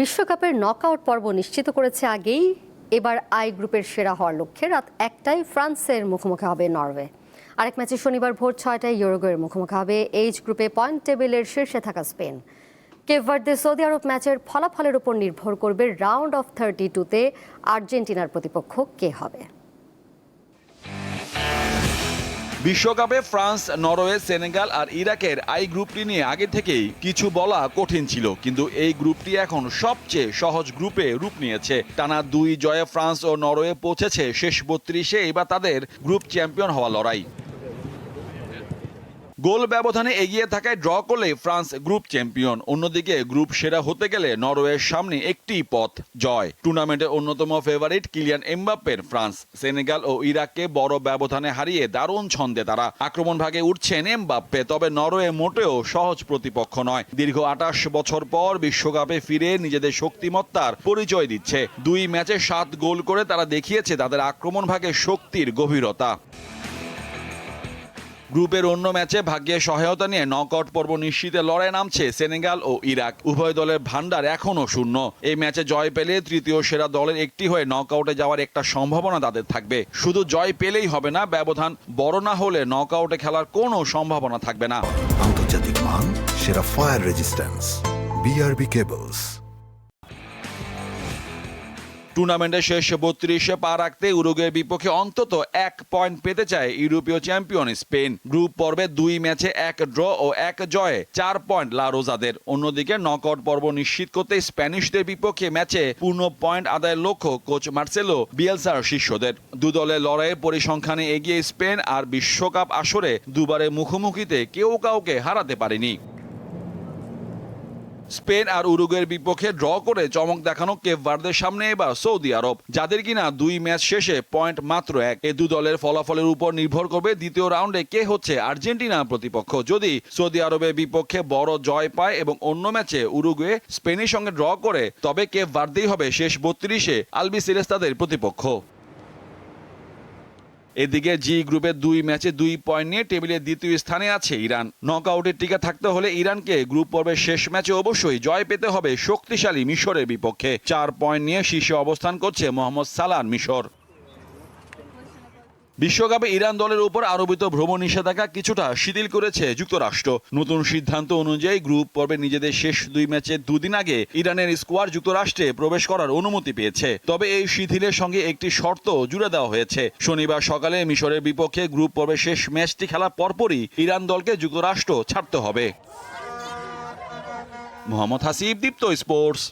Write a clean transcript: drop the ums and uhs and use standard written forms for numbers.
বিশ্বকাপের নকআউট পর্ব নিশ্চিত করেছে আগেই। এবার আই গ্রুপের সেরা হওয়ার লক্ষ্যে রাত 1টায় ফ্রান্সের মুখোমুখি হবে নরওয়ে। আরেক ম্যাচে শনিবার ভোর 6টায় ইউরুগুয়ের মুখোমুখি হবে এইচ গ্রুপে পয়েন্ট টেবিলের শীর্ষে থাকা স্পেন। কেপ ভার্দে সৌদি আরব ম্যাচের ফলাফলের উপর নির্ভর করবে রাউন্ড অফ 32-তে আর্জেন্টিনার প্রতিপক্ষ কে হবে। বিশ্বকাপে ফ্রান্স, নরওয়ে, সেনেগাল আর ইরাকের আই গ্রুপটি নিয়ে আগে থেকেই কিছু বলা কঠিন ছিল, কিন্তু এই গ্রুপটি এখন সবচেয়ে সহজ গ্রুপে রূপ নিয়েছে। টানা 2 জয়ে ফ্রান্স ও নরওয়ে পৌঁছেছে শেষ 32-এ। এবার তাদের গ্রুপ চ্যাম্পিয়ন হওয়া লড়াই। গোল ব্যবধানে এগিয়ে থাকায় ড্র করলে ফ্রান্স গ্রুপ চ্যাম্পিয়ন। অন্যদিকে গ্রুপ সেরা হতে গেলে নরওয়ের সামনে একটি পথ, জয়। টুর্নামেন্টের অন্যতম ফেভারিট কিলিয়ান এমবাপ্পের ফ্রান্স সেনেগাল ও ইরাককে বড় ব্যবধানে হারিয়ে দারুণ ছন্দে তারা। আক্রমণ ভাগে উঠছেন এমবাপ্পে, তবে নরওয়ে মোটেও সহজ প্রতিপক্ষ নয়। দীর্ঘ 28 বছর পর বিশ্বকাপে ফিরে নিজেদের শক্তিমত্তার পরিচয় দিচ্ছে। 2 ম্যাচে 7 গোল করে তারা দেখিয়েছে তাদের আক্রমণ ভাগে শক্তির গভীরতা। গ্রুপের অন্য ম্যাচে ভাগ্যের সহায়তা নিয়ে নকআউট পর্ব নিশ্চিতে লড়াই নামছে সেনেগাল ও ইরাক। উভয় দলের ভান্ডার এখনও শূন্য। এই ম্যাচে জয় পেলে তৃতীয় সেরা দলের একটি হয়ে নকআউটে যাওয়ার একটা সম্ভাবনা তাদের থাকবে। শুধু জয় পেলেই হবে না, ব্যবধান বড় না হলে নকআউটে খেলার কোনো সম্ভাবনা থাকবে না। আন্তর্জাতিক মান, সেরা ফায়ার রেজিস্ট্যান্স, বিআরবি কেবলস। টুর্নামেন্টের শেষ 32-এ পা রাখতে উরুগুয়ের বিপক্ষে অন্তত 1 পয়েন্ট পেতে চায় ইউরোপীয় চ্যাম্পিয়ন স্পেন। গ্রুপ পর্বে 2 ম্যাচে 1 ড্র ও 1 জয়ে 4 পয়েন্ট লা রোজাদের। অন্যদিকে নকআউট পর্ব নিশ্চিত করতে স্প্যানিশদের বিপক্ষে ম্যাচে পূর্ণ পয়েন্ট আদায়ের লক্ষ্য কোচ মার্সেলো বিয়েলসার শিষ্যদের। দু দলের লড়াইয়ের পরিসংখ্যানে এগিয়ে স্পেন, আর বিশ্বকাপ আসরে দুবারের মুখোমুখিতে কেউ কাউকে হারাতে পারেনি। স্পেন আর উরুগুয়ের বিপক্ষে ড্র করে চমক দেখানো কেপ ভার্দের সামনে এবার সৌদি আরব, যাদের কিনা 2 ম্যাচ শেষে পয়েন্ট মাত্র 1। এই দু দলের ফলাফলের উপর নির্ভর করবে দ্বিতীয় রাউন্ডে কে হচ্ছে আর্জেন্টিনার প্রতিপক্ষ। যদি সৌদি আরবের বিপক্ষে বড় জয় পায় এবং অন্য ম্যাচে উরুগুয়ে স্পেনের সঙ্গে ড্র করে, তবে কেপ ভার্দেই হবে শেষ 32-এ আলবিসেলেস্তাদের প্রতিপক্ষ। এদিকে জি গ্রুপের 2 ম্যাচে 2 পয়েন্ট নিয়ে টেবিলের দ্বিতীয় স্থানে আছে ইরান। নকআউটের টিকে থাকতে হলে ইরানকে গ্রুপ পর্বের শেষ ম্যাচে অবশ্যই জয় পেতে হবে শক্তিশালী মিশরের বিপক্ষে। 4 পয়েন্ট নিয়ে শীর্ষে অবস্থান করছে মোহাম্মদ সালাহর মিশর। বিশ্বকাপে ইরান দলের উপর আরোপিত ভ্রমণ নিষেধাজ্ঞা কিছুটা শিথিল করেছে যুক্তরাষ্ট্র। নতুন সিদ্ধান্ত অনুযায়ী গ্রুপ পর্বে নিজেদের শেষ 2 ম্যাচে 2 দিন আগে ইরানের স্কোয়াড যুক্তরাষ্ট্রে প্রবেশ করার অনুমতি পেয়েছে। তবে এই শিথিলের সঙ্গে একটি শর্ত জুড়ে দেওয়া হয়েছে। শনিবার সকালে মিশরের বিপক্ষে গ্রুপ পর্বের শেষ ম্যাচটি খেলার পরপরই ইরান দলকে যুক্তরাষ্ট্র ছাড়তে হবে। মোহাম্মদ হাসিব, দীপ্ত স্পোর্টস।